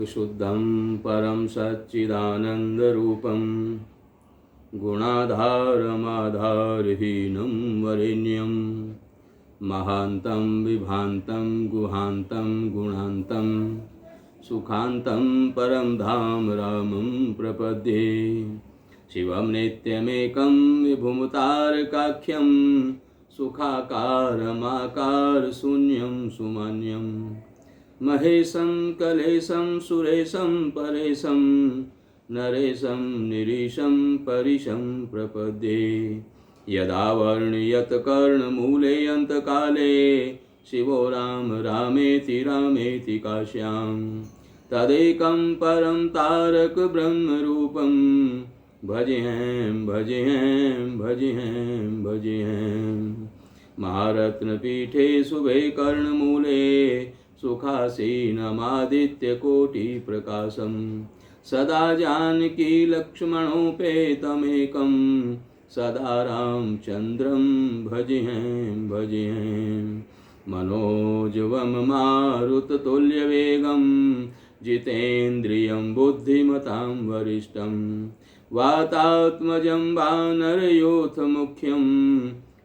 विशुद्धं परं सच्चिदानन्दरूपं गुणाधारमाधारहीनं वरेण्यं महान्तं विभान्तं गुहान्तं गुणान्तं सुखान्तं परं धाम रामं प्रपद्ये। शिवं नित्यमेकं विभुमतारकाख्यं सुखाकारमाकारशून्यं सुमान्यं महेशं कलेशं सुरेशं परेशं नरेशं निरीशं परिशं प्रपद्ये। यदा वर्ण्यत कर्णमूले अन्तकाले शिवो राम रामेति रामेति काश्यां तदेकं परं तारक ब्रह्मरूपं भजेहं भजेहं भजेहं भजेहं। महारत्नपीठे शुभे कर्णमूले सुखासीनमादित्यकोटिप्रकाशं सदा जानकी लक्ष्मणोपेतमेकं सदा रामचन्द्रं भजेहं भजेहं। मनोजवं मारुततुल्यवेगं जितेन्द्रियं बुद्धिमतां वरिष्ठं वातात्मजं वानरयूथमुख्यं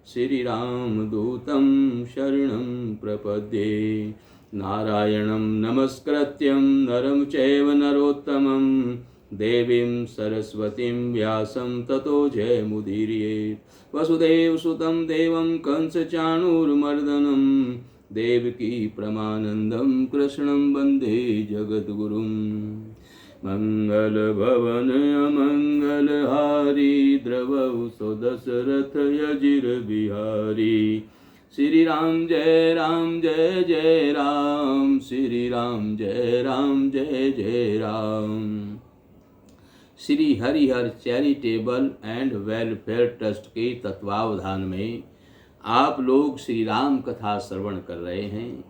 श्रीरामदूतं शरणं प्रपद्ये। नारायणं नमस्कृत्यं नरं चैव नरोत्तमं देवीं सरस्वतीं व्यासं ततो जयमुदीरयेत्। वसुदेवसुतं देवं कंसचाणूरमर्दनं देवकी परमानन्दं कृष्णं वन्दे जगद्गुरुं। मंगलभवन अमंगलहारी द्रवौ सो दशरथ यजिर बिहारी। श्री राम जय जय राम, श्री राम जय जय Ram. Shri Harihar charitable and welfare trust के तत्वावधान में आप लोग श्री राम कथा श्रवण कर रहे हैं।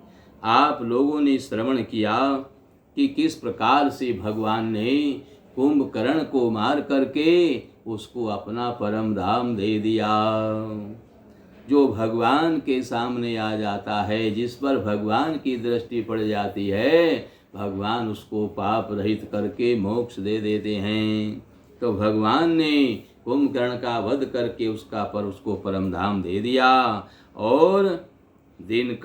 आप लोगों ने श्रवण किया कि किस प्रकार से भगवान ने कुंभकर्ण को मार करके उसको अपना परम धाम दे दिया। जो भगवान के सामने आ जाता है, जिस पर भगवान की दृष्टि पड़ जाती है, भगवान उसको पाप रहित करके मोक्ष दे देते हैं। तो भगवान ने कुंभकर्ण का वध करके उसको परम धाम दे दिया। और दिन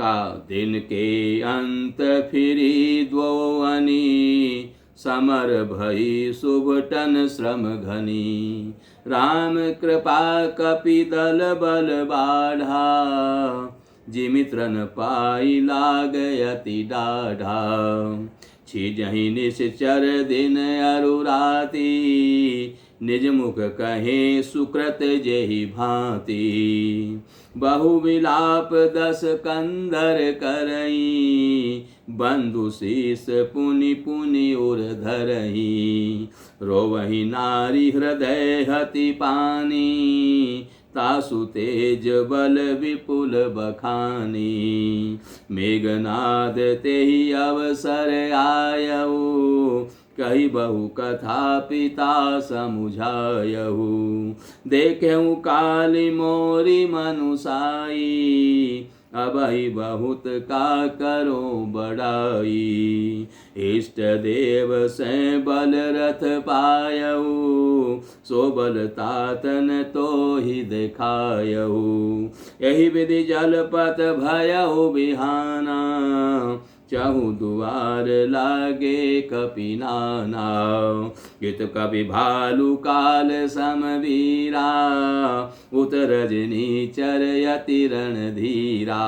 के अंत फिरी द्वोवनी समर भई शुभटन श्रम घनी। राम कृपा कपिदल बल बाढ़ा जिमित्र न पाई लागयति डाढ़ा। छिजहि निश्चर दिन अरुराती निज मुख कहे सुकृत जेहि भांति। बहु विलाप दस कंधर करई बंधु शीस पुनि पुनि उर धरई। रोवहि नारी हृदय हति पानी तासु तेज बल विपुल बखानी। मेघनाद तेहि अवसर आयऊ कही बहु कथा पिता समुझायहु। देखेहु काली मोरी मनुसाई अबहि बहुत का करो बड़ाई। इष्ट देव से बल रथ पायऊ सो बल तातन तो ही देखायऊ। यही विधि जलपत भयऊ बिहाना चहु दुआर लागे कपिनाना। कित कपि भालु काल समवीरा उत रजनी चर यति रणधीरा।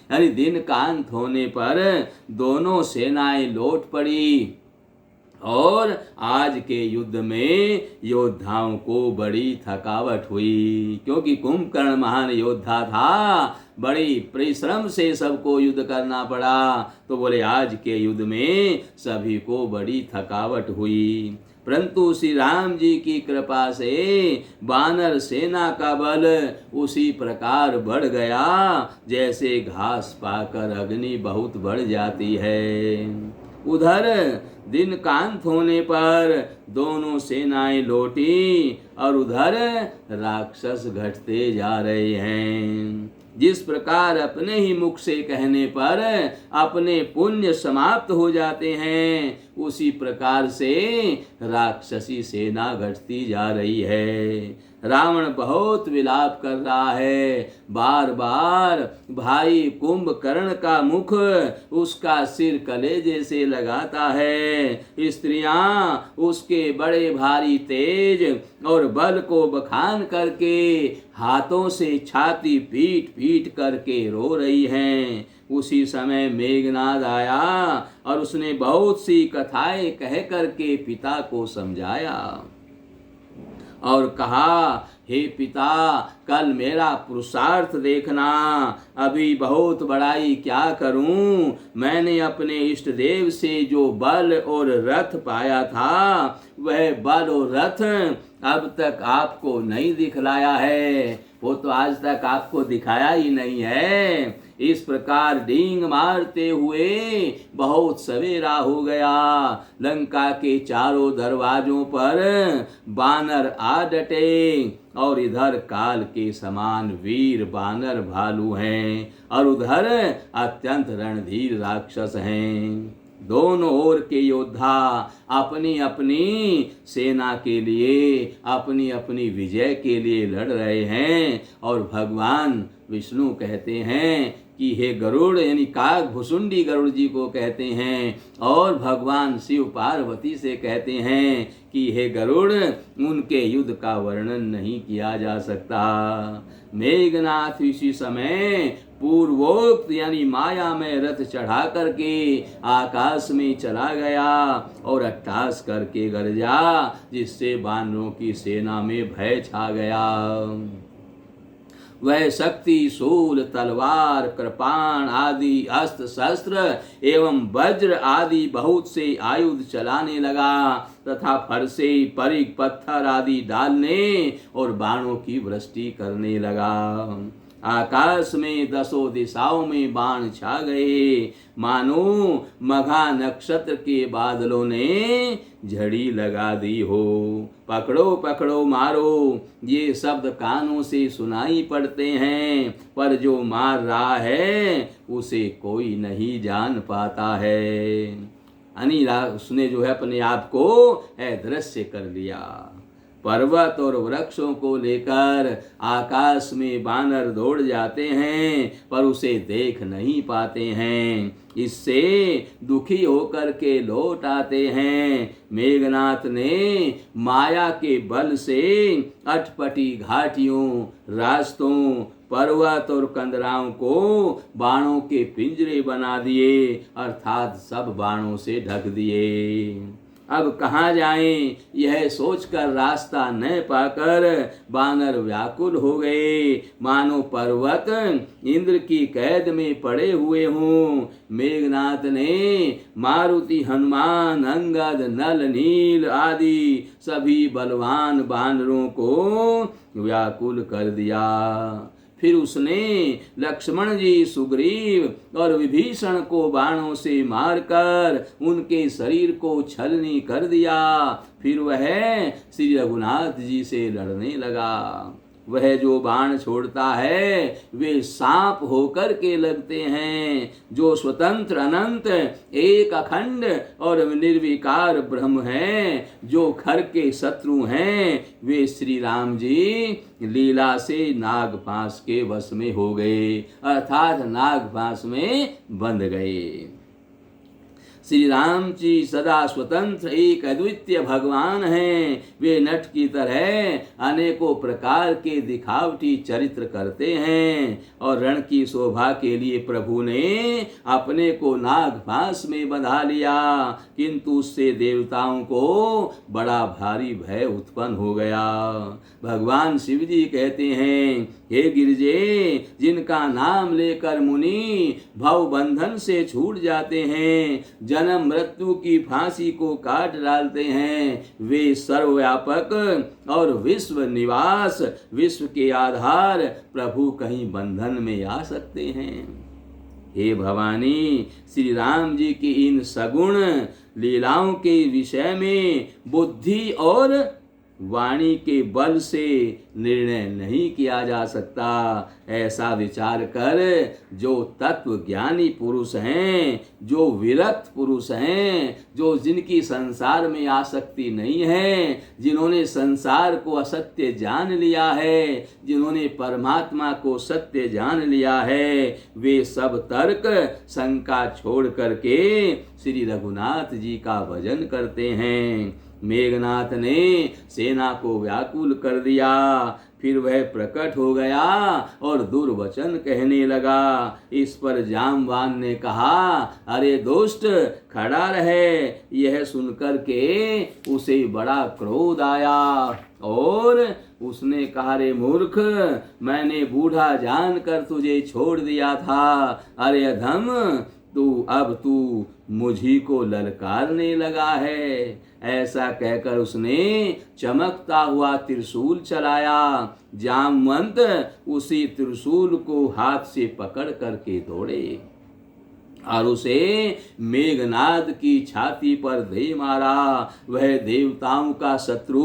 यानी दिन का अंत होने पर दोनों सेनाएं लौट पड़ी और आज के युद्ध में योद्धाओं को बड़ी थकावट हुई, क्योंकि कुंभकर्ण महान योद्धा था। बड़ी परिश्रम से सबको युद्ध करना पड़ा। तो बोले आज के युद्ध में सभी को बड़ी थकावट हुई। परंतु श्री राम जी की कृपा से वानर सेना का बल उसी प्रकार बढ़ गया जैसे घास पाकर अग्नि बहुत बढ़ जाती है। उधर दिन कांत होने पर दोनों सेनाएं लौटी और उधर राक्षस घटते जा रहे हैं। जिस प्रकार अपने ही मुख से कहने पर अपने पुण्य समाप्त हो जाते हैं, उसी प्रकार से राक्षसी सेना घटती जा रही है। रावण बहुत विलाप कर रहा है, बार बार भाई कुंभकर्ण का मुख उसका सिर कलेजे से लगाता है। स्त्रियां उसके बड़े भारी तेज और बल को बखान करके हाथों से छाती पीट पीट करके रो रही हैं। उसी समय मेघनाद आया और उसने बहुत सी कथाएं कह करके पिता को समझाया और कहा, हे पिता, कल मेरा पुरुषार्थ देखना। अभी बहुत बड़ाई क्या करूं, मैंने अपने इष्ट देव से जो बल और रथ पाया था, वह बल और रथ अब तक आपको नहीं दिखलाया है। वो तो आज तक आपको दिखाया ही नहीं है। इस प्रकार डींग मारते हुए बहुत सवेरा हो गया। लंका के चारों दरवाजों पर बानर आ डटे और इधर काल के समान वीर बानर भालू हैं और उधर अत्यंत रणधीर राक्षस हैं। दोनों ओर के योद्धा अपनी अपनी सेना के लिए, अपनी अपनी विजय के लिए लड़ रहे हैं। और भगवान विष्णु कहते हैं कि हे गरुड़, यानी काग भुसुंडी गरुड़ जी को कहते हैं, और भगवान शिव पार्वती से कहते हैं कि हे गरुड़, उनके युद्ध का वर्णन नहीं किया जा सकता। मेघनाथ इसी समय पूर्वोक्त यानी माया में रथ चढ़ा करके आकाश में चला गया और अट्टास करके गरजा, जिससे बानरों की सेना में भय छा गया। वह शक्ति शूल, तलवार, कृपाण आदि अस्त्र शस्त्र एवं वज्र आदि बहुत से आयुध चलाने लगा तथा फरसे, परिग, पत्थर आदि डालने और बाणों की वृष्टि करने लगा। आकाश में दसों दिशाओं में बाण छा गए, मानो मघा नक्षत्र के बादलों ने झड़ी लगा दी हो। पकड़ो पकड़ो मारो, ये शब्द कानों से सुनाई पड़ते हैं, पर जो मार रहा है उसे कोई नहीं जान पाता है। अनिला उसने जो है अपने आप को अदृश्य कर लिया। पर्वत और वृक्षों को लेकर आकाश में बानर दौड़ जाते हैं, पर उसे देख नहीं पाते हैं। इससे दुखी होकर के लौट आते हैं। मेघनाथ ने माया के बल से अटपटी घाटियों, रास्तों, पर्वत और कंदराओं को बाणों के पिंजरे बना दिए, अर्थात सब बाणों से ढक दिए। अब कहाँ जाएं, यह सोचकर रास्ता न पाकर बानर व्याकुल हो गए, मानो पर्वत इंद्र की कैद में पड़े हुए हों। मेघनाथ ने मारुति, हनुमान, अंगद, नल, नील आदि सभी बलवान बानरों को व्याकुल कर दिया। फिर उसने लक्ष्मण जी, सुग्रीव और विभीषण को बाणों से मारकर उनके शरीर को छलनी कर दिया। फिर वह श्री रघुनाथ जी से लड़ने लगा। वह जो बाण छोड़ता है वे सांप होकर के लगते हैं। जो स्वतंत्र, अनंत, एक, अखंड और निर्विकार ब्रह्म है, जो खर के शत्रु हैं, वे श्री राम जी लीला से नागपाश के वश में हो गए, अर्थात नागपाश में बंध गए। श्री राम जी सदा स्वतंत्र एक अद्वितीय भगवान हैं। वे नट की तरह अनेकों प्रकार के दिखावटी चरित्र करते हैं और रण की शोभा के लिए प्रभु ने अपने को नागपाश में बंधा लिया, किंतु उससे देवताओं को बड़ा भारी भय उत्पन्न हो गया। भगवान शिव जी कहते हैं, हे गिरजे, जिनका नाम लेकर मुनि भव बंधन से छूट जाते हैं, जन्म मृत्यु की फांसी को काट डालते हैं, वे सर्वव्यापक और विश्व निवास, विश्व के आधार प्रभु कहीं बंधन में आ सकते हैं। हे भवानी, श्री राम जी की इन सगुण लीलाओं के विषय में बुद्धि और वाणी के बल से निर्णय नहीं किया जा सकता। ऐसा विचार कर जो तत्व ज्ञानी पुरुष हैं, जो विरक्त पुरुष हैं, जो जिनकी संसार में आसक्ति नहीं है, जिन्होंने संसार को असत्य जान लिया है, जिन्होंने परमात्मा को सत्य जान लिया है, वे सब तर्क शंका छोड़ करके श्री रघुनाथ जी का भजन करते हैं। मेघनाथ ने सेना को व्याकुल कर दिया। फिर वह प्रकट हो गया और दुर्वचन कहने लगा। इस पर जामवान ने कहा, अरे दुष्ट खड़ा रहे। यह सुनकर के उसे बड़ा क्रोध आया और उसने कहा, रे मूर्ख, मैंने बूढ़ा जानकर तुझे छोड़ दिया था। अरे अधम, तू मुझी को ललकारने लगा है। ऐसा कहकर उसने चमकता हुआ त्रिशूल चलाया। जामवंत उसी त्रिशूल को हाथ से पकड़ करके दौड़े और उसे मेघनाद की छाती पर दे मारा। वह देवताओं का शत्रु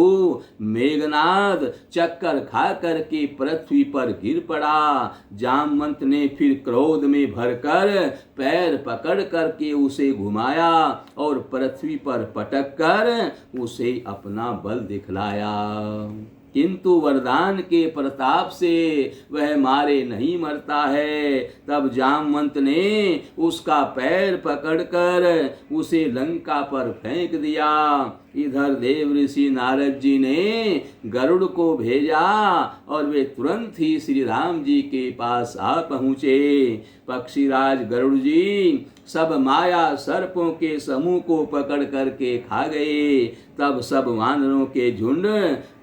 मेघनाद चक्कर खा करके पृथ्वी पर गिर पड़ा। जामवंत ने फिर क्रोध में भरकर पैर पकड़ करके उसे घुमाया और पृथ्वी पर पटक कर उसे अपना बल दिखलाया। किंतु वरदान के प्रताप से वह मारे नहीं मरता है। तब जामवंत ने उसका पैर पकड़कर उसे लंका पर फेंक दिया। इधर देव ऋषि नारद जी ने गरुड़ को भेजा और वे तुरंत ही श्री राम जी के पास आ पहुँचे। पक्षीराज गरुड़ जी सब माया सर्पों के समूह को पकड़ करके खा गए। तब सब वानरों के झुंड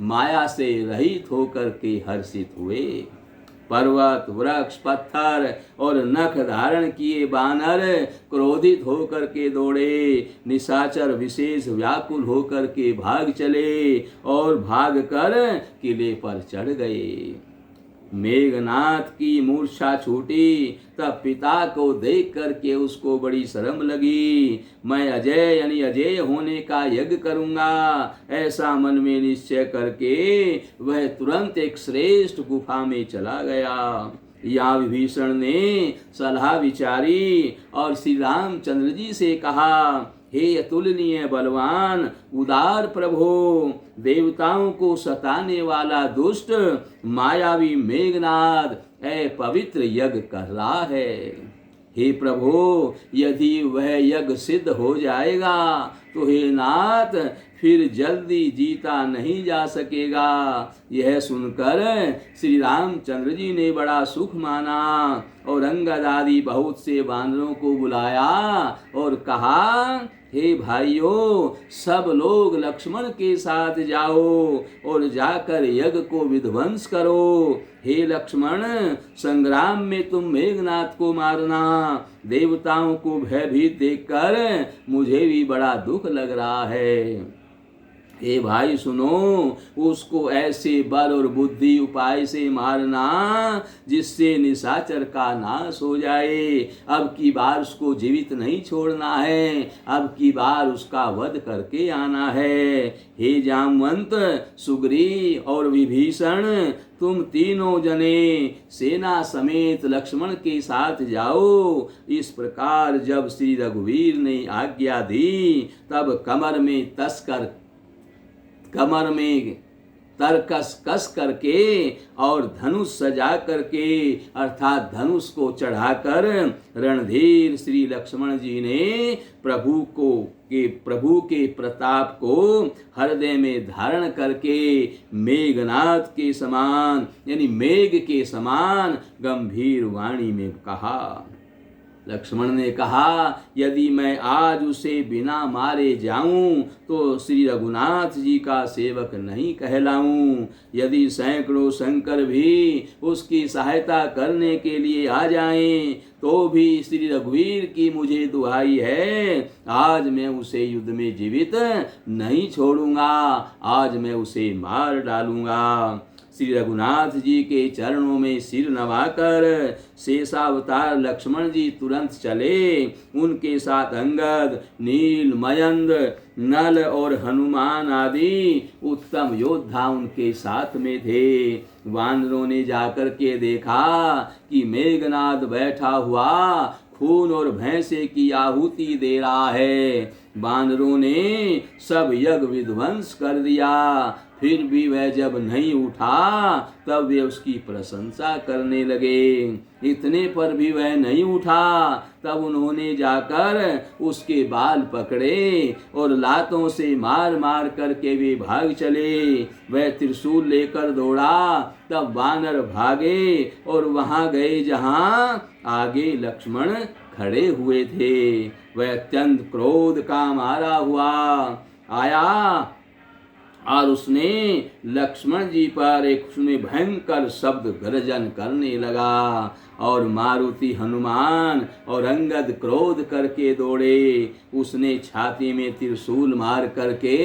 माया से रहित होकर के हर्षित हुए। पर्वत, वृक्ष, पत्थर और नख धारण किए बानर क्रोधित होकर के दौड़े। निशाचर विशेष व्याकुल होकर के भाग चले और भाग कर किले पर चढ़ गए। मेघनाथ की मूर्छा छूटी। तब पिता को देख करके उसको बड़ी शर्म लगी। मैं अजय यानी अजय होने का यज्ञ करूंगा, ऐसा मन में निश्चय करके वह तुरंत एक श्रेष्ठ गुफा में चला गया। यहाँ विभीषण ने सलाह विचारी और श्री रामचंद्र जी से कहा, हे अतुलनीय बलवान उदार प्रभो, देवताओं को सताने वाला दुष्ट मायावी मेघनाद पवित्र यज्ञ कर रहा है। हे प्रभो, यदि वह यज्ञ सिद्ध हो जाएगा तो हे नाथ फिर जल्दी जीता नहीं जा सकेगा। यह सुनकर श्री रामचंद्र जी ने बड़ा सुख माना और अंगद आदि बहुत से वानरों को बुलाया और कहा, हे भाइयों, सब लोग लक्ष्मण के साथ जाओ और जाकर यज्ञ को विध्वंस करो। हे लक्ष्मण, संग्राम में तुम मेघनाथ को मारना। देवताओं को भयभीत देखकर मुझे भी बड़ा दुख लग रहा है। हे भाई सुनो, उसको ऐसे बल और बुद्धि उपाय से मारना जिससे निशाचर का नाश हो जाए। अब की बार उसको जीवित नहीं छोड़ना है, अब की बार उसका वध करके आना है। हे जामवंत, सुग्रीव और विभीषण, तुम तीनों जने सेना समेत लक्ष्मण के साथ जाओ। इस प्रकार जब श्री रघुवीर ने आज्ञा दी तब कमर में तरकस कस करके और धनुष सजा करके अर्थात धनुष को चढ़ाकर रणधीर श्री लक्ष्मण जी ने प्रभु के प्रताप को हृदय में धारण करके मेघनाद के समान यानी मेघ के समान गंभीर वाणी में कहा। लक्ष्मण ने कहा, यदि मैं आज उसे बिना मारे जाऊं तो श्री रघुनाथ जी का सेवक नहीं कहलाऊं। यदि सैकड़ों शंकर भी उसकी सहायता करने के लिए आ जाएं तो भी श्री रघुवीर की मुझे दुहाई है, आज मैं उसे युद्ध में जीवित नहीं छोड़ूंगा, आज मैं उसे मार डालूंगा। श्री रघुनाथ जी के चरणों में सिर नवाकर शेषावतार लक्ष्मण जी तुरंत चले। उनके साथ अंगद, नील, मयंद, नल और हनुमान आदि उत्तम योद्धा उनके साथ में थे। वानरों ने जाकर के देखा कि मेघनाद बैठा हुआ खून और भैंसे की आहुति दे रहा है। वानरों ने सब यज्ञ विध्वंस कर दिया, फिर भी वह जब नहीं उठा तब वे उसकी प्रशंसा करने लगे। इतने पर भी वह नहीं उठा, तब उन्होंने जाकर उसके बाल पकड़े और लातों से मार मार करके वे भाग चले। वह त्रिशूल लेकर दौड़ा, तब वानर भागे और वहां गए जहां आगे लक्ष्मण खड़े हुए थे। वह अत्यंत क्रोध का मारा हुआ आया और उसने लक्ष्मण जी पर एक भयंकर शब्द गर्जन करने लगा और मारुति, हनुमान और अंगद क्रोध करके दौड़े। उसने छाती में त्रिशूल मार करके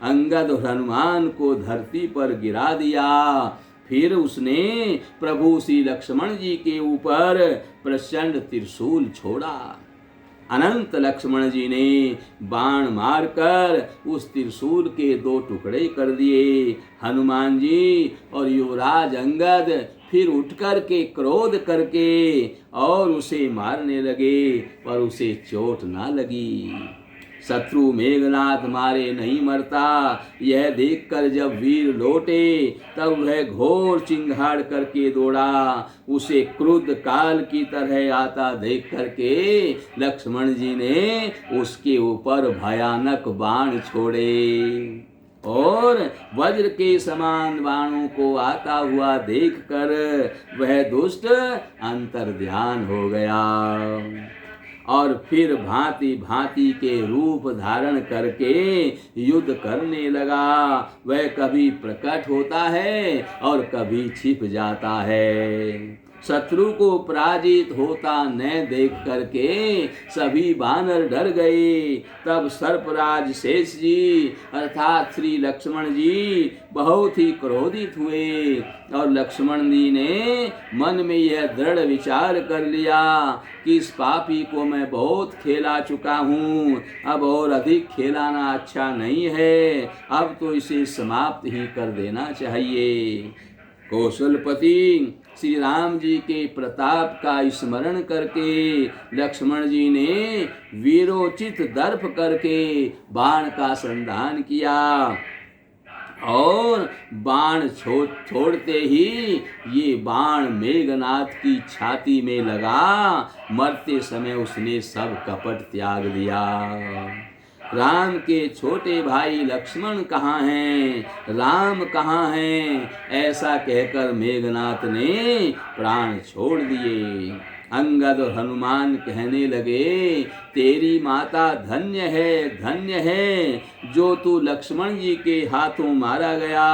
अंगद और हनुमान को धरती पर गिरा दिया। फिर उसने प्रभु श्री लक्ष्मण जी के ऊपर प्रचंड त्रिशूल छोड़ा। अनंत लक्ष्मण जी ने बाण मारकर उस त्रिशूल के 2 टुकड़े कर दिए। हनुमान जी और युवराज अंगद फिर उठकर के क्रोध करके और उसे मारने लगे, पर उसे चोट ना लगी। शत्रु मेघनाथ मारे नहीं मरता, यह देखकर जब वीर लौटे तब वह घोर चिंगाड़ करके दौड़ा। उसे क्रुद्ध काल की तरह आता देख करके लक्ष्मण जी ने उसके ऊपर भयानक बाण छोड़े और वज्र के समान बाणों को आता हुआ देखकर वह दुष्ट अंतर्ध्यान हो गया और फिर भांति भांति के रूप धारण करके युद्ध करने लगा। वह कभी प्रकट होता है और कभी छिप जाता है। शत्रु को पराजित होता न देख करके सभी वानर डर गए। तब सर्पराज शेष जी अर्थात श्री लक्ष्मण जी बहुत ही क्रोधित हुए और लक्ष्मण जी ने मन में यह दृढ़ विचार कर लिया कि इस पापी को मैं बहुत खेला चुका हूँ, अब और अधिक खेलाना अच्छा नहीं है, अब तो इसे समाप्त ही कर देना चाहिए। कौशलपति श्री राम जी के प्रताप का स्मरण करके लक्ष्मण जी ने वीरोचित दर्प करके बाण का संधान किया और बाण छोड़ते ही ये बाण मेघनाथ की छाती में लगा। मरते समय उसने सब कपट त्याग दिया। राम के छोटे भाई लक्ष्मण कहाँ हैं, राम कहाँ हैं, ऐसा कहकर मेघनाथ ने प्राण छोड़ दिए। अंगद और हनुमान कहने लगे, तेरी माता धन्य है जो तू लक्ष्मण जी के हाथों मारा गया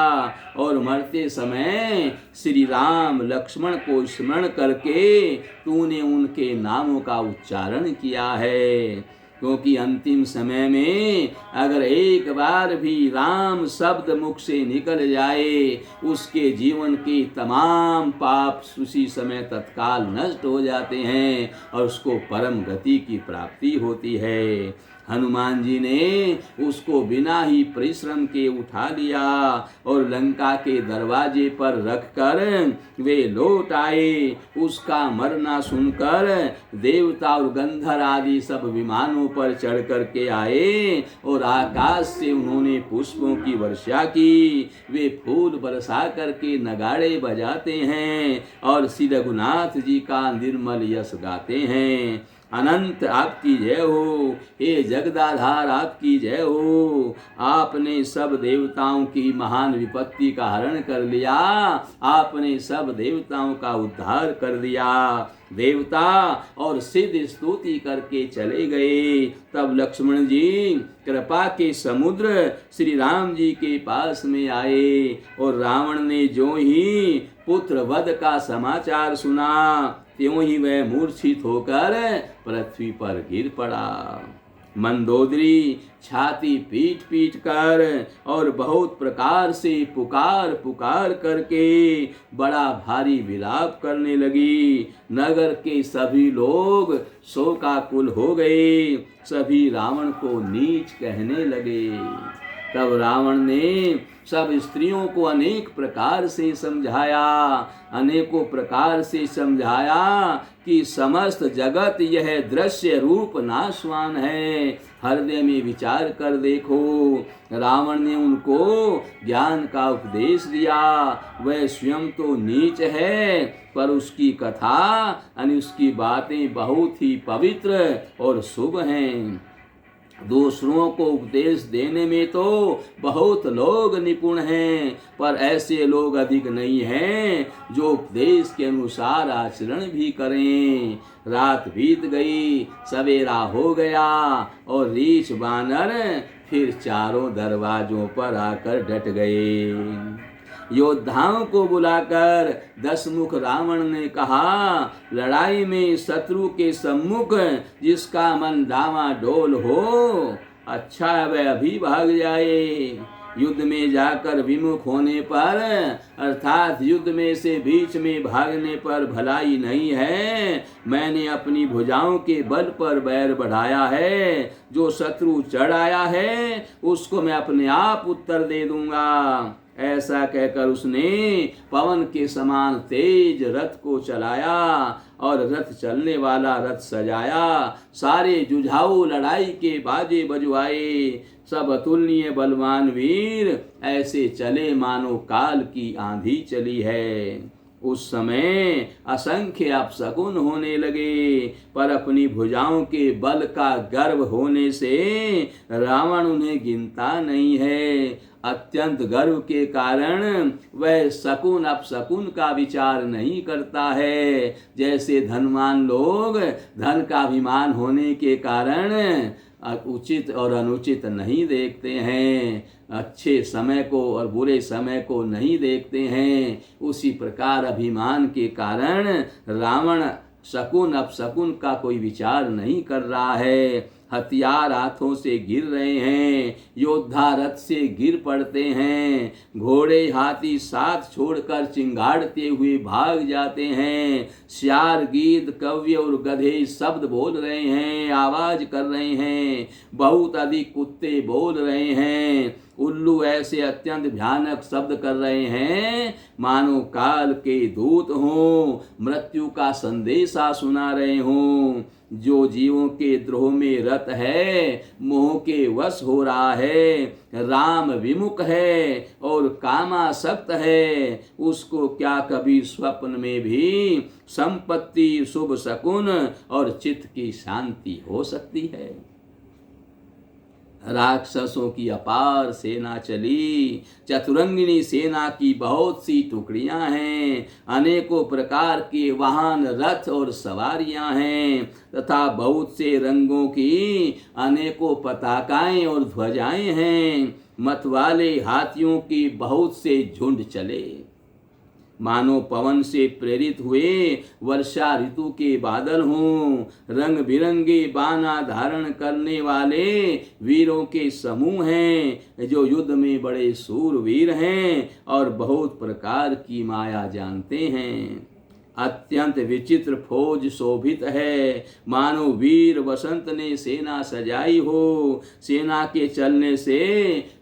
और मरते समय श्री राम लक्ष्मण को स्मरण करके तूने उनके नामों का उच्चारण किया है। क्योंकि अंतिम समय में अगर एक बार भी राम शब्द मुख से निकल जाए, उसके जीवन के तमाम पाप उसी समय तत्काल नष्ट हो जाते हैं और उसको परम गति की प्राप्ति होती है। हनुमान जी ने उसको बिना ही परिश्रम के उठा लिया और लंका के दरवाजे पर रखकर वे लौट आए। उसका मरना सुनकर देवता और गंधर्व आदि सब विमानों पर चढ़ करके आए और आकाश से उन्होंने पुष्पों की वर्षा की। वे फूल बरसा करके नगाड़े बजाते हैं और श्री रघुनाथ जी का निर्मल यश गाते हैं। अनंत आपकी जय हो, हे जगदाधार आपकी जय हो। आपने सब देवताओं की महान विपत्ति का हरण कर लिया, आपने सब देवताओं का उद्धार कर दिया। देवता और सिद्ध स्तुति करके चले गए। तब लक्ष्मण जी कृपा के समुद्र श्री राम जी के पास में आए और रावण ने जो ही पुत्र वध का समाचार सुना त्यों ही वह मूर्छित होकर पृथ्वी पर गिर पड़ा। मंदोदरी छाती पीट पीट कर और बहुत प्रकार से पुकार पुकार करके बड़ा भारी विलाप करने लगी। नगर के सभी लोग शोकाकुल हो गए, सभी रावण को नीच कहने लगे। तब रावण ने सब स्त्रियों को अनेक प्रकार से समझाया, अनेकों प्रकार से समझाया कि समस्त जगत यह दृश्य रूप नाशवान है, हृदय में विचार कर देखो। रावण ने उनको ज्ञान का उपदेश दिया। वह स्वयं तो नीच है, पर उसकी कथा यानी उसकी बातें बहुत ही पवित्र और शुभ हैं। दूसरों को उपदेश देने में तो बहुत लोग निपुण हैं, पर ऐसे लोग अधिक नहीं हैं जो उपदेश के अनुसार आचरण भी करें। रात बीत गई, सवेरा हो गया और रीछ बानर फिर चारों दरवाजों पर आकर डट गए। योद्धाओं को बुलाकर दशमुख रावण ने कहा, लड़ाई में शत्रु के सम्मुख जिसका मन डावाडोल हो, अच्छा वह अभी भाग जाए। युद्ध में जाकर विमुख होने पर अर्थात युद्ध में से बीच में भागने पर भलाई नहीं है। मैंने अपनी भुजाओं के बल पर बैर बढ़ाया है, जो शत्रु चढ़ आया है उसको मैं अपने आप उत्तर दे दूंगा। ऐसा कहकर उसने पवन के समान तेज रथ को चलाया और रथ चलने वाला रथ सजाया। सारे जुझाऊ लड़ाई के बाजे बजवाए। सब अतुलनीय बलवान वीर ऐसे चले मानो काल की आंधी चली है। उस समय असंख्य अपशकुन होने लगे, पर अपनी भुजाओं के बल का गर्व होने से रावण उन्हें गिनता नहीं है। अत्यंत गर्व के कारण वह शकुन अपशकुन का विचार नहीं करता है। जैसे धनवान लोग धन का अभिमान होने के कारण उचित और अनुचित नहीं देखते हैं, अच्छे समय को और बुरे समय को नहीं देखते हैं, उसी प्रकार अभिमान के कारण रावण शकुन अपशकुन का कोई विचार नहीं कर रहा है। हथियार हाथों से गिर रहे हैं, योद्धा रथ से गिर पड़ते हैं, घोड़े हाथी साथ छोड़कर चिंगाड़ते हुए भाग जाते हैं। श्यार गीद कव्य और गधे शब्द बोल रहे हैं, आवाज कर रहे हैं, बहुत अधिक कुत्ते बोल रहे हैं। उल्लू ऐसे अत्यंत भयानक शब्द कर रहे हैं मानो काल के दूत हों, मृत्यु का संदेशा सुना रहे हों। जो जीवों के द्रोह में रत है, मोह के वश हो रहा है, राम विमुख है और कामासक्त है, उसको क्या कभी स्वप्न में भी संपत्ति, शुभ शकुन और चित्त की शांति हो सकती है। राक्षसों की अपार सेना चली, चतुरंगिनी सेना की बहुत सी टुकड़ियां हैं, अनेकों प्रकार के वाहन, रथ और सवारियां हैं तथा बहुत से रंगों की अनेकों पताकाएं और ध्वजाएं हैं। मतवाले हाथियों की बहुत से झुंड चले, मानो पवन से प्रेरित हुए वर्षा ऋतु के बादल हों। रंग बिरंगे बाना धारण करने वाले वीरों के समूह हैं, जो युद्ध में बड़े सूरवीर हैं और बहुत प्रकार की माया जानते हैं। अत्यंत विचित्र फौज शोभित है, मानो वीर वसंत ने सेना सजाई हो। सेना के चलने से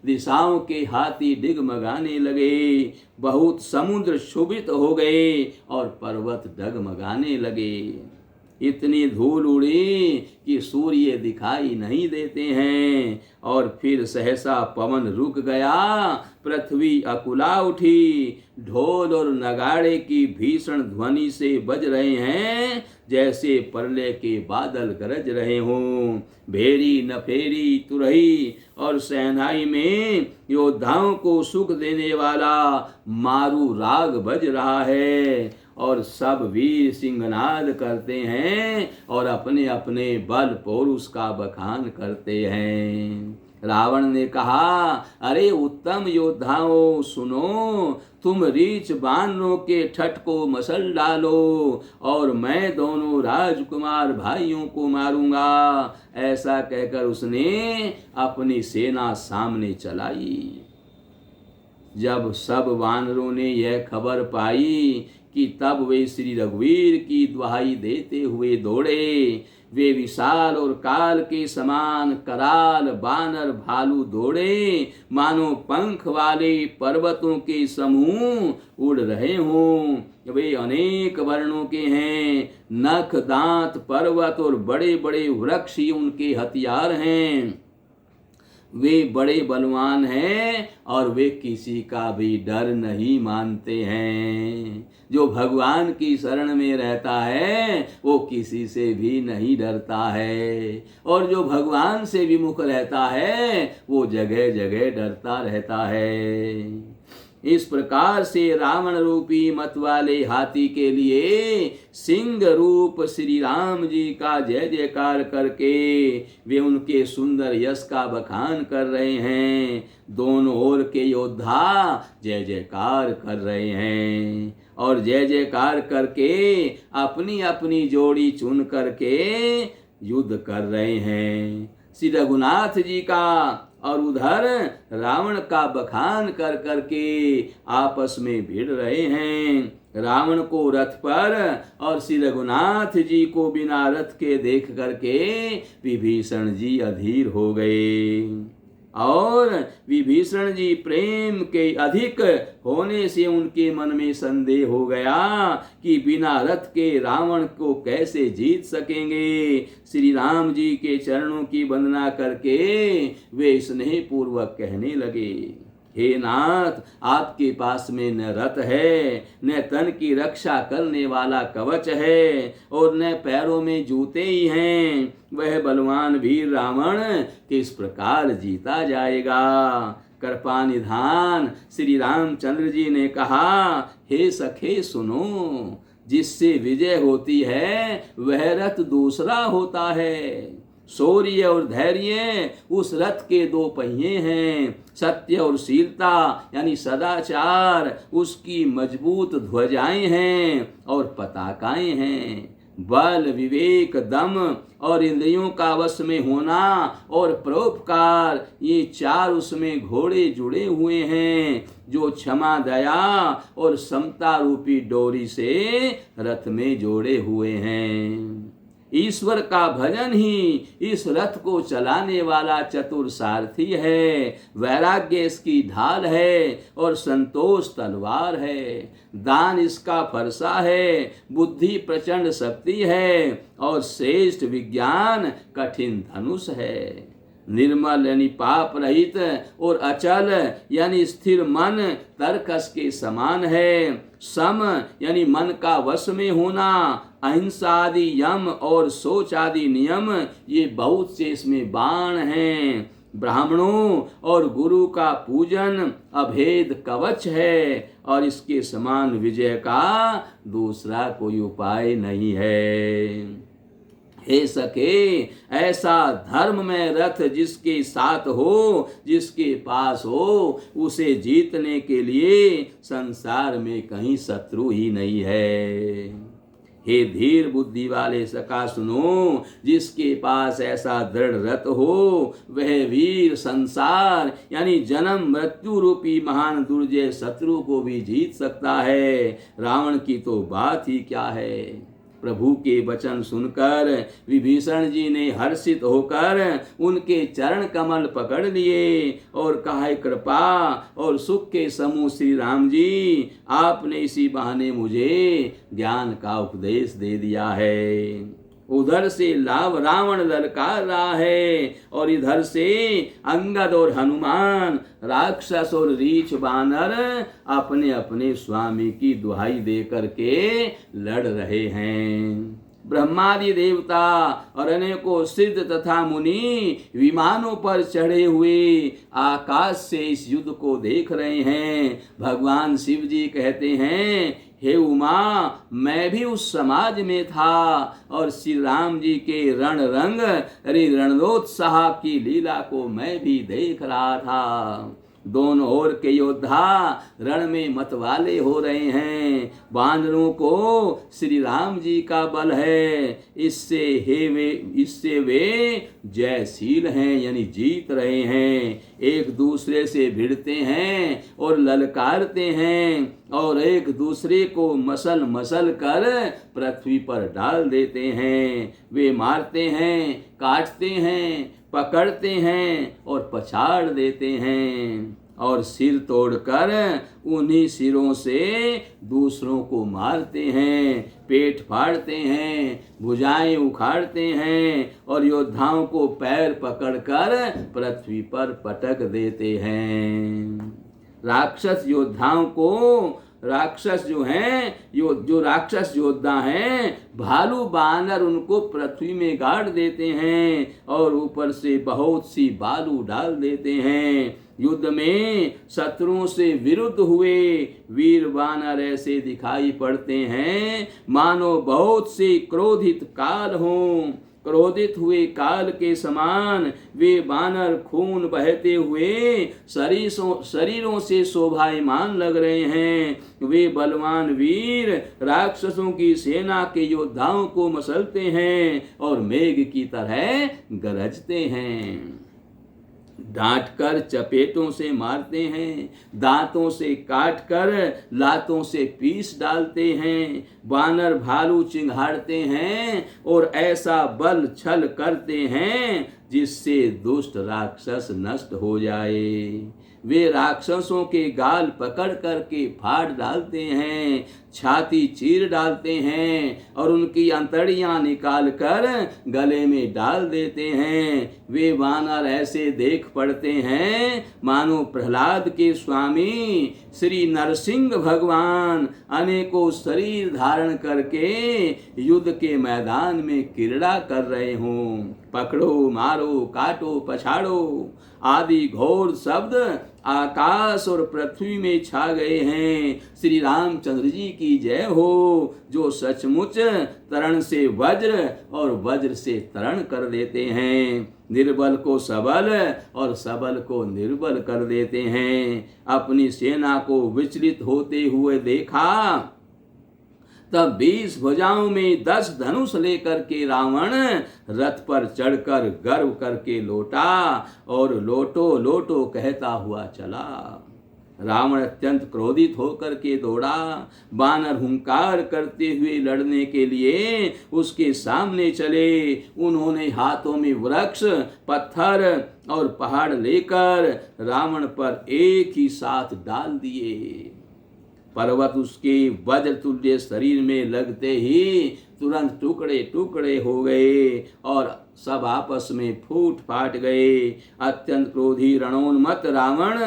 दिशाओं के हाथी डिगमगाने लगे, बहुत समुद्र शोभित हो गए और पर्वत डगमगाने लगे। इतनी धूल उड़ी कि सूर्य दिखाई नहीं देते हैं और फिर सहसा पवन रुक गया, पृथ्वी अकुला उठी। ढोल और नगाड़े की भीषण ध्वनि से बज रहे हैं जैसे प्रलय के बादल गरज रहे हों। भेरी नफेरी तुरही और सहनाई में योद्धाओं को सुख देने वाला मारू राग बज रहा है और सब वीर सिंहनाद करते हैं और अपने अपने बल पौरुष का बखान करते हैं। रावण ने कहा, अरे उत्तम योद्धाओं सुनो, तुम रीछ बानरों के ठठ को मसल डालो और मैं दोनों राजकुमार भाइयों को मारूंगा। ऐसा कहकर उसने अपनी सेना सामने चलाई। जब सब वानरों ने यह खबर पाई कि तब वे श्री रघुवीर की दुहाई देते हुए दौड़े। वे विशाल और काल के समान कराल बानर भालू दौड़े, मानो पंख वाले पर्वतों के समूह उड़ रहे हों। वे अनेक वर्णों के हैं, नख दांत पर्वत और बड़े बड़े वृक्ष ही उनके हथियार हैं। वे बड़े बलवान हैं और वे किसी का भी डर नहीं मानते हैं। जो भगवान की शरण में रहता है वो किसी से भी नहीं डरता है, और जो भगवान से विमुख रहता है वो जगह जगह डरता रहता है। इस प्रकार से रावण रूपी मत वाले हाथी के लिए सिंह रूप श्री राम जी का जय जयकार करके वे उनके सुंदर यश का बखान कर रहे हैं। दोनों ओर के योद्धा जय जयकार कर रहे हैं और जय जयकार करके अपनी अपनी जोड़ी चुन करके युद्ध कर रहे हैं। श्री रघुनाथ जी का और उधर रावण का बखान कर करके आपस में भिड़ रहे हैं। रावण को रथ पर और श्री रघुनाथ जी को बिना रथ के देख करके विभीषण जी अधीर हो गए, और विभीषण जी प्रेम के अधिक होने से उनके मन में संदेह हो गया कि बिना रथ के रावण को कैसे जीत सकेंगे। श्री राम जी के चरणों की वंदना करके वे स्नेह पूर्वक कहने लगे, हे नाथ, आपके पास में न रथ है, न तन की रक्षा करने वाला कवच है, और न पैरों में जूते ही हैं। वह बलवान वीर रावण किस प्रकार जीता जाएगा। कृपा निधान श्री रामचंद्र जी ने कहा, हे सखे सुनो, जिससे विजय होती है वह रथ दूसरा होता है। शौर्य और धैर्य उस रथ के दो पहिए हैं। सत्य और शीलता यानी सदाचार उसकी मजबूत ध्वजाएं हैं और पताकाएं हैं। बल, विवेक, दम और इंद्रियों का वश में होना और परोपकार, ये चार उसमें घोड़े जुड़े हुए हैं जो क्षमा, दया और समता रूपी डोरी से रथ में जोड़े हुए हैं। ईश्वर का भजन ही इस रथ को चलाने वाला चतुर सारथी है। वैराग्य इसकी ढाल है और संतोष तलवार है। दान इसका फरसा है, बुद्धि प्रचंड शक्ति है और श्रेष्ठ विज्ञान कठिन धनुष है। निर्मल यानी पाप रहित और अचल यानी स्थिर मन तरकस के समान है। सम यानी मन का वश में होना, अहिंसा आदि यम और सोच आदि नियम, ये बहुत से इसमें बाण हैं। ब्राह्मणों और गुरु का पूजन अभेद कवच है और इसके समान विजय का दूसरा कोई उपाय नहीं है। हे सखे, ऐसा धर्म में रथ जिसके साथ हो, जिसके पास हो, उसे जीतने के लिए संसार में कहीं शत्रु ही नहीं है। हे धीर बुद्धि वाले सखा सुनो, जिसके पास ऐसा दृढ़ रथ हो वह वीर संसार यानी जन्म मृत्यु रूपी महान दुर्जय शत्रु को भी जीत सकता है। रावण की तो बात ही क्या है। प्रभु के वचन सुनकर विभीषण जी ने हर्षित होकर उनके चरण कमल पकड़ लिए और कहा, कृपा और सुख के समूह श्री राम जी, आपने इसी बहाने मुझे ज्ञान का उपदेश दे दिया है। उधर से रावण ललकार रहा है और इधर से अंगद और हनुमान, राक्षस और रीछ बानर अपने अपने स्वामी की दुहाई दे करके लड़ रहे हैं। ब्रह्मादि देवता और अनेकों सिद्ध तथा मुनि विमानों पर चढ़े हुए आकाश से इस युद्ध को देख रहे हैं। भगवान शिव जी कहते हैं, हे उमा, मैं भी उस समाज में था और श्री राम जी के रण रंग रणोत्साह की लीला को मैं भी देख रहा था। दोनों ओर के योद्धा रण में मतवाले हो रहे हैं। बानरों को श्री राम जी का बल है, इससे वे जयशील हैं, यानी जीत रहे हैं। एक दूसरे से भिड़ते हैं और ललकारते हैं और एक दूसरे को मसल मसल कर पृथ्वी पर डाल देते हैं। वे मारते हैं, काटते हैं, पकड़ते हैं और पछाड़ देते हैं और सिर तोड़कर उन्हीं सिरों से दूसरों को मारते हैं, पेट फाड़ते हैं, भुजाएं उखाड़ते हैं और योद्धाओं को पैर पकड़कर पृथ्वी पर पटक देते हैं। राक्षस योद्धाओं को, राक्षस जो हैं, जो राक्षस योद्धा हैं, भालू बानर उनको पृथ्वी में गाड़ देते हैं और ऊपर से बहुत सी बालू डाल देते हैं। युद्ध में शत्रुओं से विरुद्ध हुए वीर बानर ऐसे दिखाई पड़ते हैं मानो बहुत से क्रोधित काल हों। क्रोधित हुए काल के समान वे बानर खून बहते हुए शरीरों से शोभायमान लग रहे हैं। वे बलवान वीर राक्षसों की सेना के योद्धाओं को मसलते हैं और मेघ की तरह गरजते हैं। डांट कर चपेटों से मारते हैं, दांतों से काट कर लातों से पीस डालते हैं। बानर भालू चिंघाड़ते हैं और ऐसा बल छल करते हैं जिससे दुष्ट राक्षस नष्ट हो जाए। वे राक्षसों के गाल पकड़ करके फाड़ डालते हैं, छाती चीर डालते हैं और उनकी अंतड़ियां निकाल कर गले में डाल देते हैं। वे वानर ऐसे देख पड़ते हैं मानो प्रहलाद के स्वामी श्री नरसिंह भगवान अनेकों शरीर धारण करके युद्ध के मैदान में क्रीड़ा कर रहे हों। पकड़ो, मारो, काटो, पछाड़ो आदि घोर शब्द आकाश और पृथ्वी में छा गए हैं। श्री रामचंद्र जी की जय हो, जो सचमुच तरण से वज्र और वज्र से तरण कर देते हैं। निर्बल को सबल और सबल को निर्बल कर देते हैं। अपनी सेना को विचलित होते हुए देखा तब 20 भुजाओं में 10 धनुष लेकर के रावण रथ पर चढ़कर गर्व करके लौटा और लोटो लोटो कहता हुआ चला। रावण अत्यंत क्रोधित होकर के दौड़ा। बानर हुंकार करते हुए लड़ने के लिए उसके सामने चले। उन्होंने हाथों में वृक्ष, पत्थर और पहाड़ लेकर रावण पर एक ही साथ डाल दिए। पर्वत उसके वज्र तुल्य शरीर में लगते ही तुरंत टुकड़े टुकड़े हो गए और सब आपस में फूट फाट गए। अत्यंत क्रोधी रणोन्मत्त रावण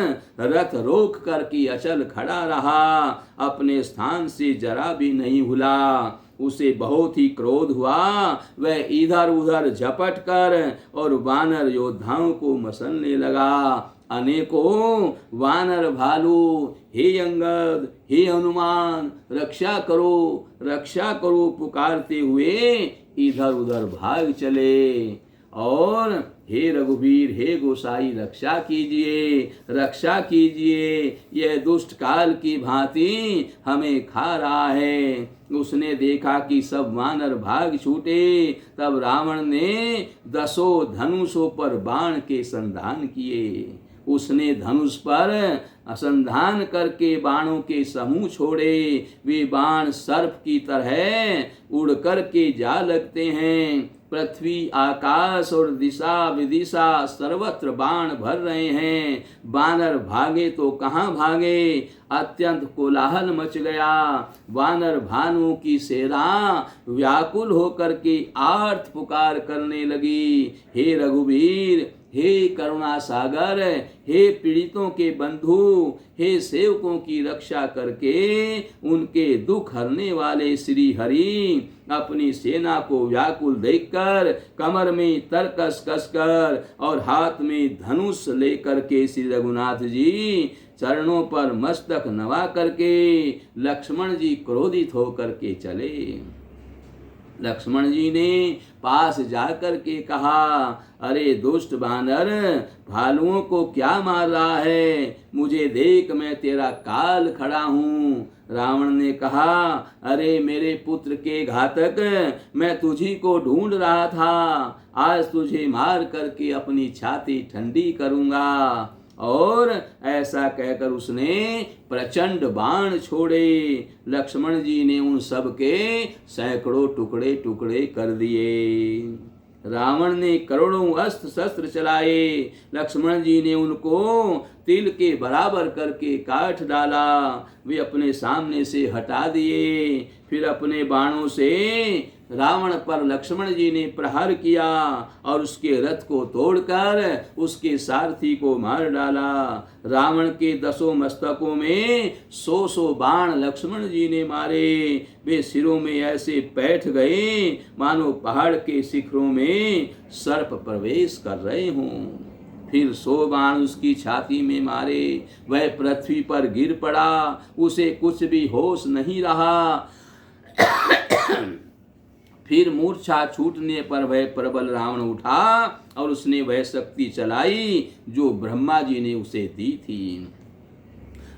रथ रोक कर की अचल खड़ा रहा, अपने स्थान से जरा भी नहीं हिला। उसे बहुत ही क्रोध हुआ। वह इधर उधर झपट कर और वानर योद्धाओं को मसलने लगा। अनेकों वानर भालू, हे अंगद, हे हनुमान, रक्षा करो पुकारते हुए इधर उधर भाग चले। और हे रघुवीर, हे गोसाई, रक्षा कीजिए, यह दुष्ट काल की भांति हमें खा रहा है। उसने देखा कि सब वानर भाग छूटे। तब रावण ने 10 धनुषों पर बाण के संधान किए। उसने धनुष पर असंधान करके बाणों के समूह छोड़े। वे बाण सर्प की तरह उड़ करके जा लगते हैं। पृथ्वी, आकाश और दिशा विदिशा सर्वत्र बाण भर रहे हैं। बानर भागे तो कहाँ भागे, अत्यंत कोलाहल मच गया। वानर भानुओं की सेना व्याकुल होकर के आर्त पुकार करने लगी। हे रघुवीर, हे करुणा सागर, हे पीड़ितों के बंधु, हे सेवकों की रक्षा करके उनके दुख हरने वाले श्री हरि अपनी सेना को व्याकुल देखकर कमर में तरकस कसकर और हाथ में धनुष लेकर के श्री रघुनाथ जी चरणों पर मस्तक नवा करके लक्ष्मण जी क्रोधित होकर के चले। लक्ष्मण जी ने पास जाकर के कहा, अरे दुष्ट बानर, भालुओं को क्या मार रहा है? मुझे देख, मैं तेरा काल खड़ा हूँ। रावण ने कहा, अरे मेरे पुत्र के घातक, मैं तुझी को ढूंढ रहा था। आज तुझे मार करके अपनी छाती ठंडी करूंगा। और ऐसा कहकर उसने प्रचंड बाण छोड़े। लक्ष्मण जी ने उन सब के सैकड़ों टुकड़े टुकड़े कर दिए। रावण ने करोड़ों अस्त्र शस्त्र चलाए। लक्ष्मण जी ने उनको तिल के बराबर करके काट डाला। वे अपने सामने से हटा दिए। फिर अपने बाणों से रावण पर लक्ष्मण जी ने प्रहार किया और उसके रथ को तोड़कर उसके सारथी को मार डाला। रावण के 10 मस्तकों में 100 बाण लक्ष्मण जी ने मारे। वे सिरों में ऐसे बैठ गए मानो पहाड़ के शिखरों में सर्प प्रवेश कर रहे हों। फिर 100 बाण उसकी छाती में मारे। वह पृथ्वी पर गिर पड़ा। उसे कुछ भी होश नहीं रहा। फिर मूर्छा छूटने पर वह प्रबल रावण उठा और उसने वह शक्ति चलाई जो ब्रह्मा जी ने उसे दी थी।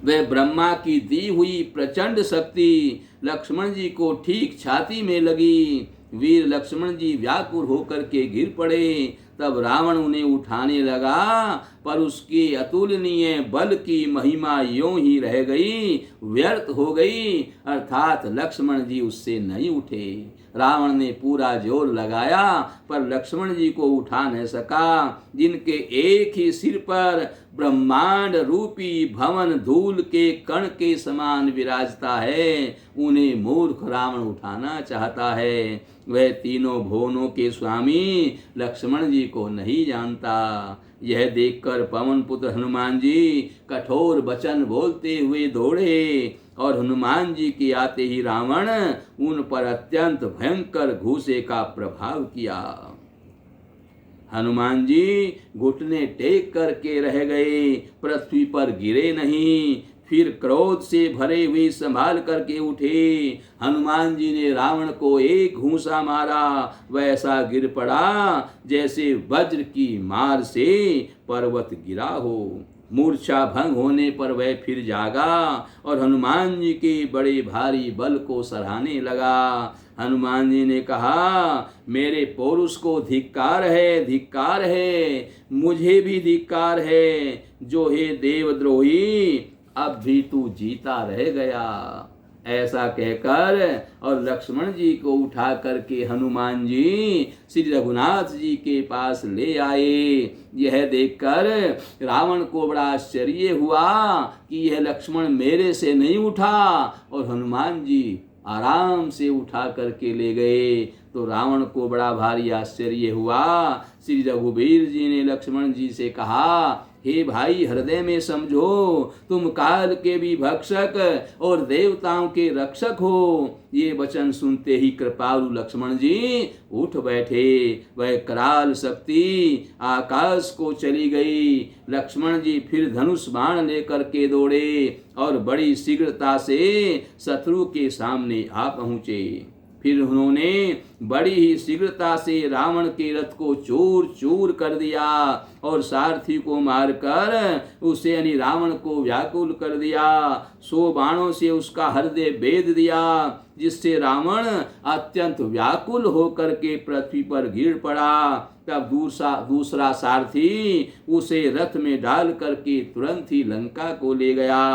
वह ब्रह्मा की दी हुई प्रचंड शक्ति लक्ष्मण जी को ठीक छाती में लगी। वीर लक्ष्मण जी व्याकुल होकर के गिर पड़े। तब रावण उन्हें उठाने लगा, पर उसके अतुलनीय बल की महिमा यों ही रह गई, व्यर्थ हो गई, अर्थात लक्ष्मण जी उससे नहीं उठे। रावण ने पूरा जोर लगाया पर लक्ष्मण जी को उठा न सका। जिनके एक ही सिर पर ब्रह्मांड रूपी भवन धूल के कण के समान विराजता है, उन्हें मूर्ख रावण उठाना चाहता है। वह तीनों भुवनों के स्वामी लक्ष्मण जी को नहीं जानता। यह देखकर पवन पुत्र हनुमान जी कठोर वचन बोलते हुए दौड़े और हनुमान जी के आते ही रावण उन पर अत्यंत भयंकर घूसे का प्रभाव किया। हनुमान जी घुटने टेक करके रह गए, पृथ्वी पर गिरे नहीं। फिर क्रोध से भरे हुए संभाल करके उठे। हनुमान जी ने रावण को एक घूंसा मारा, वैसा गिर पड़ा जैसे वज्र की मार से पर्वत गिरा हो। मूर्छा भंग होने पर वह फिर जागा और हनुमान जी के बड़े भारी बल को सराहने लगा। हनुमान जी ने कहा, मेरे पौरुष को धिक्कार है, धिक्कार है, मुझे भी धिक्कार है, जो हे देवद्रोही अब भी तू जीता रह गया। ऐसा कहकर और लक्ष्मण जी को उठा करके हनुमान जी श्री रघुनाथ जी के पास ले आए। यह देखकर रावण को बड़ा आश्चर्य हुआ कि यह लक्ष्मण मेरे से नहीं उठा, और हनुमान जी आराम से उठा करके ले गए। तो रावण को बड़ा भारी आश्चर्य हुआ। श्री रघुवीर जी ने लक्ष्मण जी से कहा, हे भाई, हृदय में समझो, तुम काल के भी भक्षक और देवताओं के रक्षक हो। ये वचन सुनते ही कृपालु लक्ष्मण जी उठ बैठे। वह कराल शक्ति आकाश को चली गई। लक्ष्मण जी फिर धनुष बाण लेकर के दौड़े और बड़ी शीघ्रता से शत्रु के सामने आ पहुंचे। फिर उन्होंने बड़ी ही शीघ्रता से रावण के रथ को चूर चूर कर दिया और सारथी को मारकर उसे यानी रावण को व्याकुल कर दिया। 100 बाणों से उसका हृदय भेद दिया, जिससे रावण अत्यंत व्याकुल होकर के पृथ्वी पर गिर पड़ा। तब दूसरा सारथी उसे रथ में डाल करके तुरंत ही लंका को ले गया।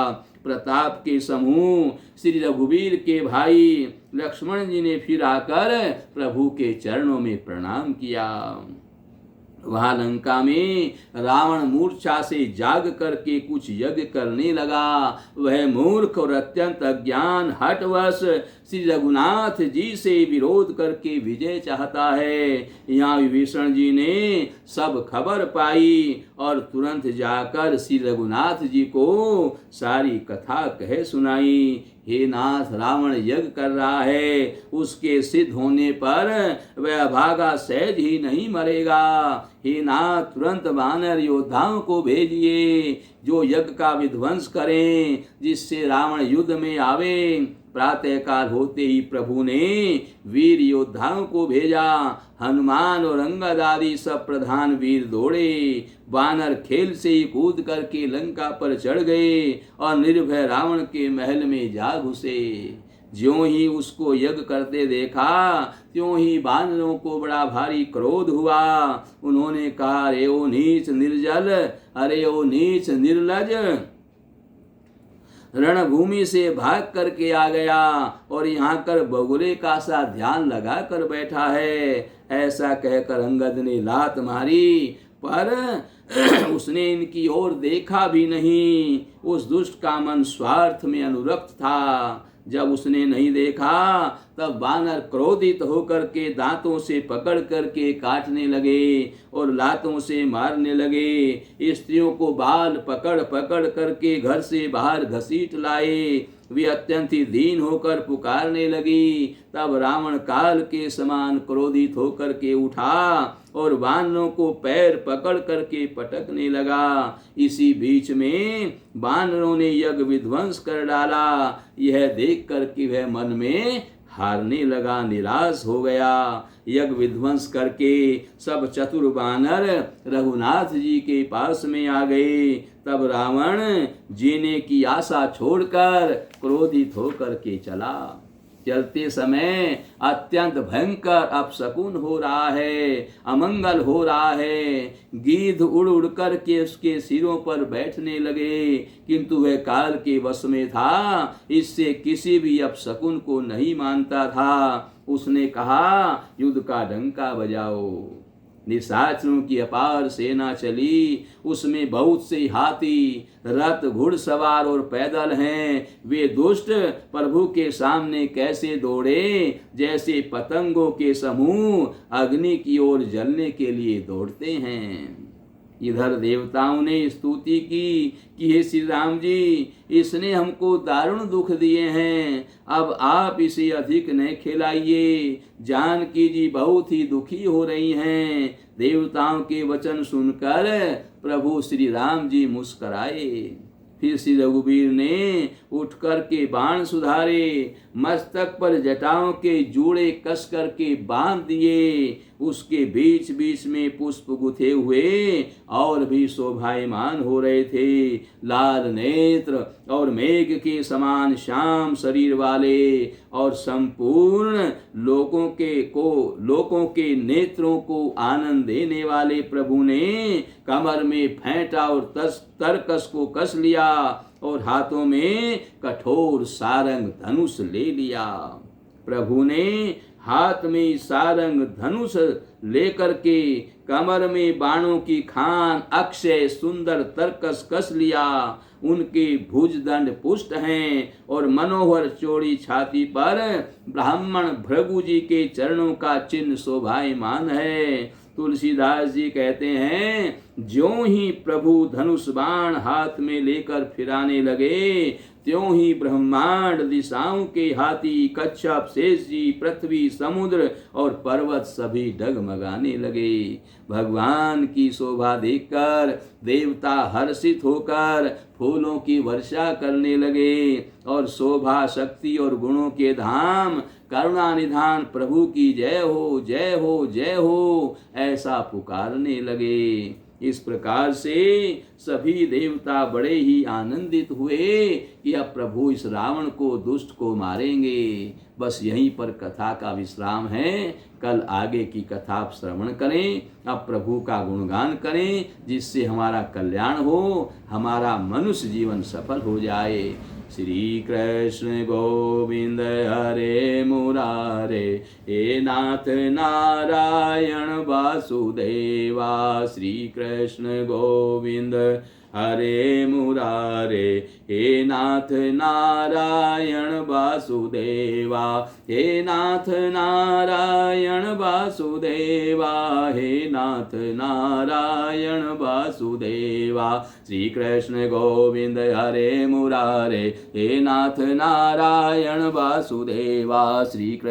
प्रताप के समूह श्री रघुवीर के भाई लक्ष्मण जी ने फिर आकर प्रभु के चरणों में प्रणाम किया। वहां लंका में रावण मूर्छा से जाग करके कुछ यज्ञ करने लगा। वह मूर्ख और अत्यंत अज्ञान हठवश श्री रघुनाथ जी से विरोध करके विजय चाहता है। यहाँ विभीषण जी ने सब खबर पाई और तुरंत जाकर श्री रघुनाथ जी को सारी कथा कह सुनाई। हे नाथ, रावण यज्ञ कर रहा है, उसके सिद्ध होने पर वह अभागा सहज ही नहीं मरेगा। हे नाथ, तुरंत वानर योद्धाओं को भेजिए जो यज्ञ का विध्वंस करें, जिससे रावण युद्ध में आवे। प्रातःकाल होते ही प्रभु ने वीर योद्धाओं को भेजा। हनुमान और अंगद आदि सब प्रधान वीर दौड़े। वानर खेल से ही कूद करके लंका पर चढ़ गए और निर्भय रावण के महल में जा घुसे। ज्यों ही उसको यज्ञ करते देखा, त्यों ही वानरों को बड़ा भारी क्रोध हुआ। उन्होंने कहा, अरे ओ नीच निर्जल, अरे ओ नीच निर्लज, रणभूमि से भाग करके आ गया और यहाँ कर बगुले का सा ध्यान लगा कर बैठा है। ऐसा कहकर अंगद ने लात मारी, पर उसने इनकी ओर देखा भी नहीं। उस दुष्ट का मन स्वार्थ में अनुरक्त था। जब उसने नहीं देखा तब वानर क्रोधित होकर के दांतों से पकड़ करके काटने लगे और लातों से मारने लगे। स्त्रियों को बाल पकड़ पकड़ करके घर से बाहर घसीट लाए। वे अत्यंत ही दीन होकर पुकारने लगी। तब रावण काल के समान क्रोधित होकर के उठा और वानरों को पैर पकड़ करके पटकने लगा। इसी बीच में वानरों ने यज्ञ विध्वंस कर डाला। यह देख करके वह मन में हारने लगा, निराश हो गया। यज्ञ विध्वंस करके सब चतुर वानर रघुनाथ जी के पास में आ गए। तब रावण जीने की आशा छोड़कर क्रोधित होकर के चला। चलते समय अत्यंत भयंकर अपशकुन हो रहा है, अमंगल हो रहा है। गिद्ध उड़ उड़ कर के उसके सिरों पर बैठने लगे, किंतु वह काल के वश में था, इससे किसी भी अपशकुन को नहीं मानता था। उसने कहा, युद्ध का डंका बजाओ। निशाचरों की अपार सेना चली। उसमें बहुत से हाथी, रथ, घुड़सवार और पैदल हैं। वे दुष्ट प्रभु के सामने कैसे दौड़े, जैसे पतंगों के समूह अग्नि की ओर जलने के लिए दौड़ते हैं। इधर देवताओं ने स्तुति की कि हे श्री राम जी, इसने हमको दारुण दुख दिए हैं, अब आप इसे अधिक न खिलाइए। जानकी जी बहुत ही दुखी हो रही हैं। देवताओं के वचन सुनकर प्रभु श्री राम जी मुस्कराए। फिर श्री रघुवीर ने उठ कर के बाण सुधारे, मस्तक पर जटाओं के जूड़े कस करके बांध दिए। उसके बीच बीच में पुष्प गुथे हुए और भी शोभायमान हो रहे थे। लाल नेत्र और मेघ के समान श्याम शरीर वाले और संपूर्ण लोकों के नेत्रों को आनंद देने वाले प्रभु ने कमर में फेंटा और तरकस को कस लिया और हाथों में कठोर सारंग धनुष ले लिया। प्रभु ने हाथ में सारंग धनुष लेकर के कमर में बाणों की खान अक्षय सुंदर तरकस कस लिया। उनके भुजदंड पुष्ट हैं और मनोहर चौड़ी छाती पर ब्राह्मण भृगु जी के चरणों का चिन्ह शोभायमान है। तुलसीदास जी कहते हैं, ज्यों ही प्रभु धनुष बाण हाथ में लेकर फिराने लगे, त्यों ही ब्रह्मांड दिशाओं के हाथी, कच्छप, शेष जी, पृथ्वी, समुद्र और पर्वत सभी डगमगाने लगे। भगवान की शोभा देखकर देवता हर्षित होकर फूलों की वर्षा करने लगे और शोभा, शक्ति और गुणों के धाम करुणा निधान प्रभु की जय हो, जय हो, जय हो, ऐसा पुकारने लगे। इस प्रकार से सभी देवता बड़े ही आनंदित हुए कि अब प्रभु इस रावण को, दुष्ट को मारेंगे। बस यहीं पर कथा का विश्राम है। कल आगे की कथा आप श्रवण करें, अब प्रभु का गुणगान करें, जिससे हमारा कल्याण हो, हमारा मनुष्य जीवन सफल हो जाए। श्री कृष्ण गोविंद हरे मुरारे, हे नाथ नारायण वासुदेवा। श्री कृष्ण गोविंद हरे मुरारे, हे नाथ नारायण वासुदेवा। हे नाथ नारायण वासुदेवा, हे नाथ नारायण वासुदेवा। श्री कृष्ण गोविंद हरे मुरारे, हे नाथ नारायण वासुदेवा। श्री